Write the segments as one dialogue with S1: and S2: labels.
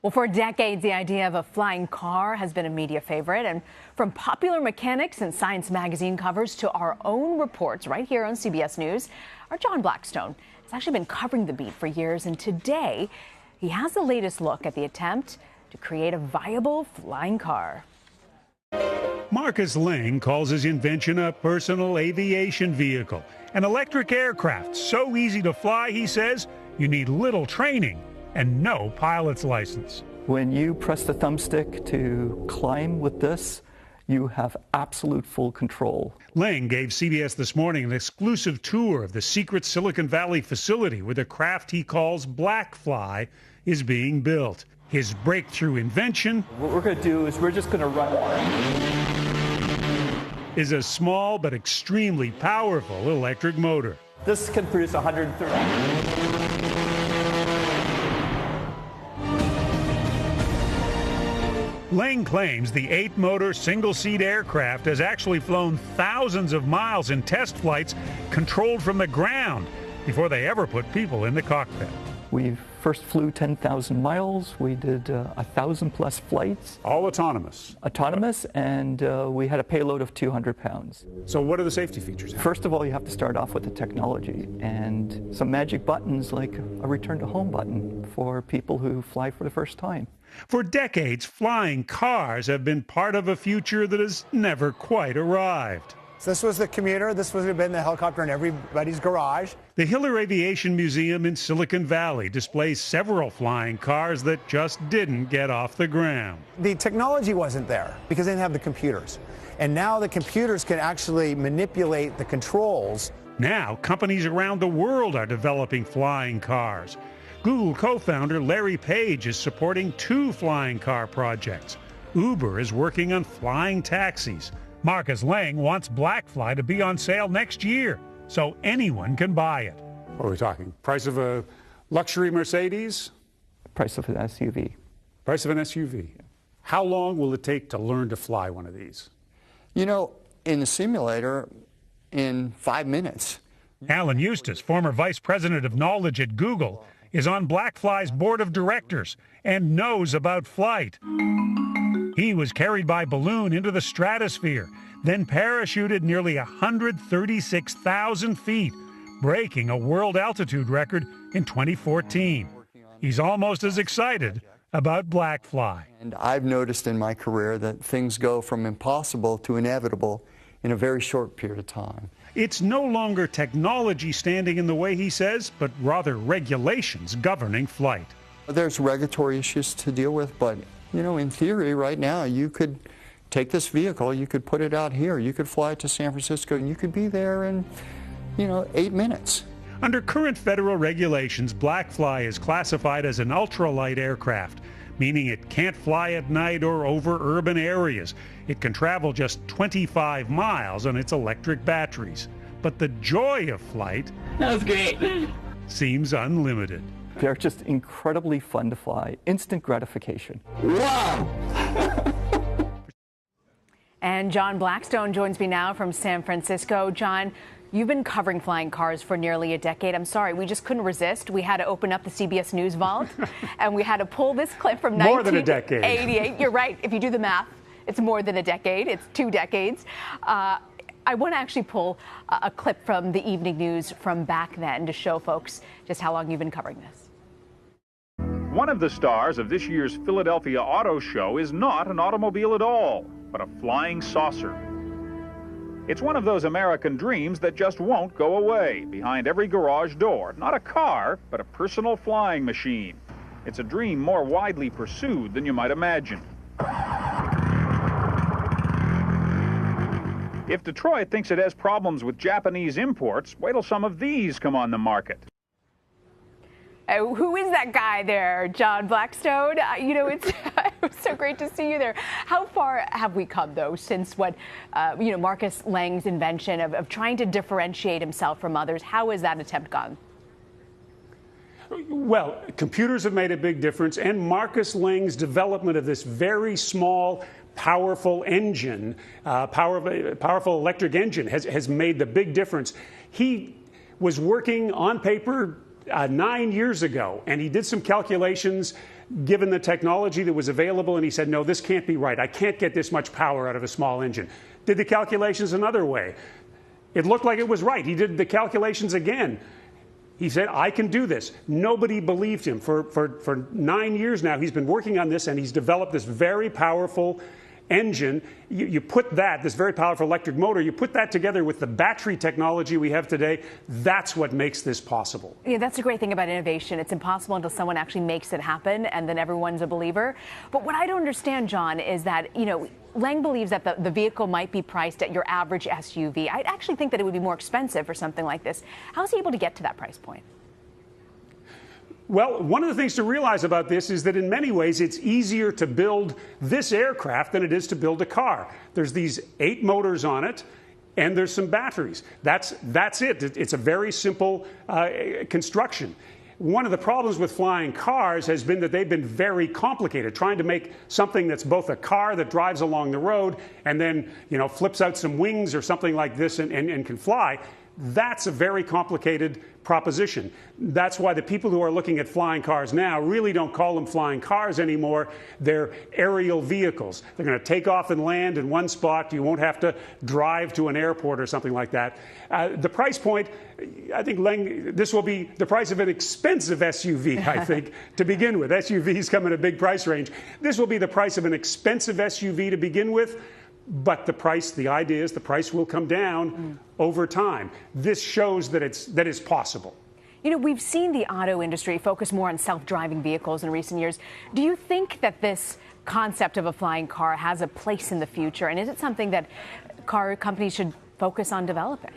S1: Well, for decades, the idea of a flying car has been a media favorite. And from popular mechanics and Science magazine covers to our own reports right here on CBS News, our John Blackstone has actually been covering the beat for years. And today, he has the latest look at the attempt to create a viable flying car.
S2: Marcus Ling calls his invention a personal aviation vehicle, an electric aircraft so easy to fly, he says, you need little training and no pilot's license.
S3: When you press the thumbstick to climb with this, you have absolute full control.
S2: Ling gave CBS This Morning an exclusive tour of the secret Silicon Valley facility where the craft he calls Blackfly is being built. His breakthrough invention,
S3: What we're going to do is we're just going to run
S2: is a small but extremely powerful electric motor.
S3: This can produce 130.
S2: Ling claims the 8-motor single-seat aircraft has actually flown thousands of miles in test flights controlled from the ground before they ever put people in the cockpit.
S3: We first flew 10,000 miles. We did 1,000+ flights.
S2: All autonomous.
S3: Autonomous, and we had a payload of 200 pounds.
S2: So what are the safety features?
S3: First of all, you have to start off with the technology and some magic buttons like a return to home button for people who fly for the first time.
S2: For decades, flying cars have been part of a future that has never quite arrived.
S4: So this was the commuter. This would have been the helicopter in everybody's garage.
S2: The Hiller Aviation Museum in Silicon Valley displays several flying cars that just didn't get off the ground.
S4: The technology wasn't there because they didn't have the computers. And now the computers can actually manipulate the controls.
S2: Now, companies around the world are developing flying cars. Google co-founder Larry Page is supporting 2 flying car projects. Uber is working on flying taxis. Marcus Ling wants Blackfly to be on sale next year, so anyone can buy it. What are we talking? Price of a luxury Mercedes?
S3: Price of an SUV.
S2: Price of an SUV. How long will it take to learn to fly one of these?
S5: You know, in the simulator, in 5 minutes.
S2: Alan Eustace, former vice president of knowledge at Google, is on Blackfly's board of directors and knows about flight. He was carried by balloon into the stratosphere, then parachuted nearly 136,000 feet, breaking a world altitude record in 2014. He's almost as excited about Blackfly.
S5: And I've noticed in my career that things go from impossible to inevitable in a very short period of time.
S2: It's no longer technology standing in the way, he says, but rather regulations governing flight.
S5: There's regulatory issues to deal with, but you know, in theory, right now, you could take this vehicle, you could put it out here, you could fly it to San Francisco, and you could be there in, 8 minutes.
S2: Under current federal regulations, Blackfly is classified as an ultralight aircraft, meaning it can't fly at night or over urban areas. It can travel just 25 miles on its electric batteries. But the joy of flight
S6: that was great.
S2: Seems unlimited.
S3: They're just incredibly fun to fly. Instant gratification.
S6: Wow.
S1: And John Blackstone joins me now from San Francisco. John, you've been covering flying cars for nearly a decade. I'm sorry, we just couldn't resist. We had to open up the CBS News vault, and we had to pull this clip from 1988. You're right. If you do the math, it's more than a decade. It's 2 decades. I want to actually pull a clip from the evening news from back then to show folks just how long you've been covering this.
S7: One of the stars of this year's Philadelphia Auto Show is not an automobile at all, but a flying saucer. It's one of those American dreams that just won't go away. Behind every garage door, not a car, but a personal flying machine. It's a dream more widely pursued than you might imagine. If Detroit thinks it has problems with Japanese imports, wait till some of these come on the market.
S1: Who is that guy there, John Blackstone? It's so great to see you there. How far have we come, though, since Marcus Ling's invention of trying to differentiate himself from others? How has that attempt gone?
S2: Well, computers have made a big difference, and Marcus Ling's development of this very small, powerful engine, powerful electric engine has made the big difference. He was working on paper 9 years ago, and he did some calculations
S6: given the technology that was available, and he said, no, this can't be right. I can't get this much power out of a small engine. Did the calculations another way. It looked like it was right. He did the calculations again. He said, I can do this. Nobody believed him. For 9 years now, he's been working on this, and he's developed this very powerful engine. You put that, this very powerful electric motor, you put that together with the battery technology we have today, that's what makes this possible.
S1: Yeah, that's the great thing about innovation. It's impossible until someone actually makes it happen, and then everyone's a believer. But what I don't understand, John, is that, Lang believes that the vehicle might be priced at your average SUV. I actually think that it would be more expensive for something like this. How is he able to get to that price point?
S6: Well, one of the things to realize about this is that in many ways it's easier to build this aircraft than it is to build a car. There's these 8 motors on it, and there's some batteries. That's it. It's a very simple construction. One of the problems with flying cars has been that they've been very complicated, trying to make something that's both a car that drives along the road and then, flips out some wings or something like this and can fly. That's a very complicated proposition. That's why the people who are looking at flying cars now really don't call them flying cars anymore. They're aerial vehicles. They're going to take off and land in one spot. You won't have to drive to an airport or something like that. The price point, I think this will be the price of an expensive SUV, I think, to begin with. SUVs come in a big price range. This will be the price of an expensive SUV to begin with. But the idea is the price will come down over time. This shows that it's possible.
S1: We've seen the auto industry focus more on self-driving vehicles in recent years. Do you think that this concept of a flying car has a place in the future? And is it something that car companies should focus on developing?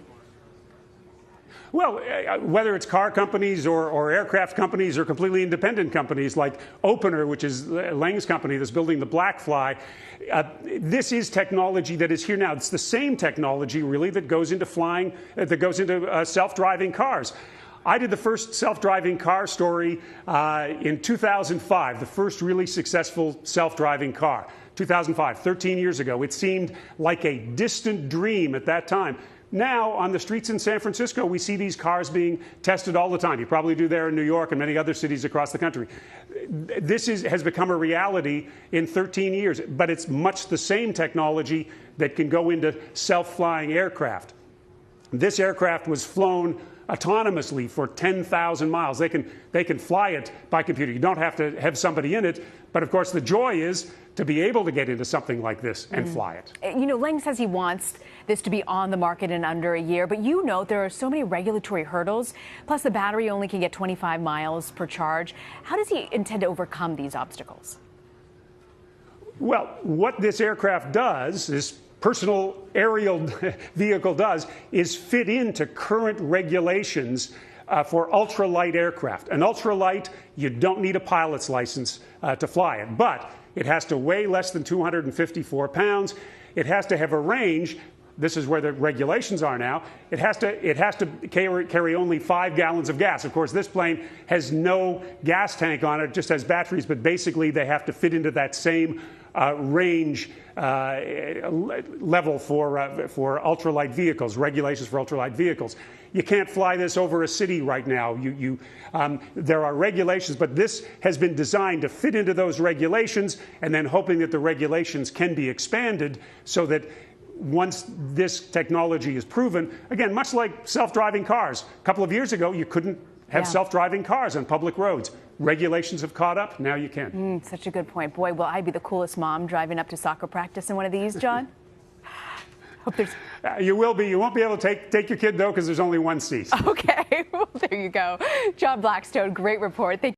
S6: Well, whether it's car companies or aircraft companies or completely independent companies like Opener, which is Lang's company that's building the Blackfly, this is technology that is here now. It's the same technology, really, that goes into flying, that goes into self-driving cars. I did the first self-driving car story in 2005, the first really successful self-driving car. 2005, 13 years ago. It seemed like a distant dream at that time. Now, on the streets in San Francisco, we see these cars being tested all the time. You probably do there in New York and many other cities across the country. This has become a reality in 13 years, but it's much the same technology that can go into self-flying aircraft. This aircraft was flown autonomously for 10,000 miles. They can fly it by computer. You don't have to have somebody in it, but of course the joy is to be able to get into something like this and fly it.
S1: Lang says he wants this to be on the market in under a year, but there are so many regulatory hurdles, plus the battery only can get 25 miles per charge. How does he intend to overcome these obstacles?
S6: Well, what this aircraft does, this personal aerial vehicle does, is fit into current regulations for ultralight aircraft. An ultralight, you don't need a pilot's license to fly it, but it has to weigh less than 254 pounds. It has to have a range. This is where the regulations are now. It has to carry only 5 gallons of gas. Of course, this plane has no gas tank on it, just has batteries, but basically they have to fit into that same range level for ultralight vehicles, regulations for ultralight vehicles. You can't fly this over a city right now. There are regulations, but this has been designed to fit into those regulations, and then hoping that the regulations can be expanded so that once this technology is proven, again, much like self-driving cars. A couple of years ago, you couldn't have self-driving cars on public roads. Regulations have caught up. Now you can.
S1: Such a good point. Boy, will I be the coolest mom driving up to soccer practice in one of these, John? Hope there's...
S6: You will be. You won't be able to take your kid, though, because there's only one seat.
S1: Okay. Well, there you go. John Blackstone, great report. Thank